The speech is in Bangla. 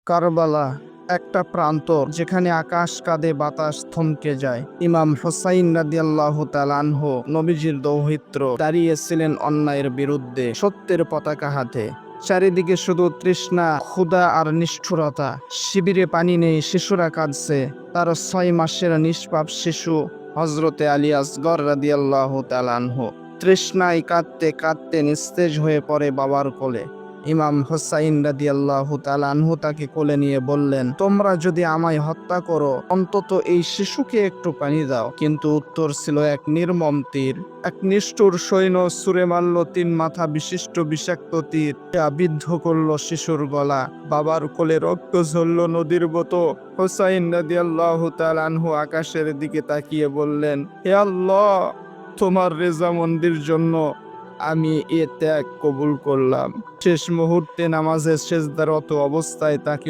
কারবালা, একটা প্রান্তর যেখানে আকাশ কাঁদে, বাতাস থমকে যায়। ইমাম হুসাইন রাদিয়াল্লাহু তাআলা আনহু, নবীজির দৌহিত্র, দাঁড়িয়েছিলেন অন্যায়ের বিরুদ্ধে সত্যের পতাকা হাতে। চারিদিকে শুধু তৃষ্ণা, ক্ষুধা আর নিষ্ঠুরতা। শিবিরে পানি নেই, শিশুরা কাঁদছে। তার 6 মাসের নিষ্পাপ শিশু হযরতে আলী আসগর রাদিয়াল্লাহু তাআলা আনহু তৃষ্ণায় কাঁদতে কাঁদতে নিস্তেজ হয়ে পড়ে বাবার কোলে। ইমাম হুসাইন রাদিয়াল্লাহু তাআলা আনহু তাকে কোলে নিয়ে বললেন, তোমরা যদি আমায় হত্যা করো, অন্তত এই শিশুকে একটু পানি দাও। কিন্তু উত্তর ছিল এক নির্মম তীর। এক নিষ্ঠুর সৈন্য ছুঁড়ে মারল 3 মাথা বিশিষ্ট বিষাক্ত তীর, যা বিদ্ধ করল শিশুর গলা। বাবার কোলে রক্ত ঝরল নদীর মতো। হুসাইন রাদিয়াল্লাহু তাআলা আনহু আকাশের দিকে তাকিয়ে বললেন, হে আল্লাহ, তোমার রেজামন্দির জন্য আমি এ ত্যাগ কবুল করলাম। শেষ মুহূর্তে নামাজে সেজদারত অবস্থায় তাকে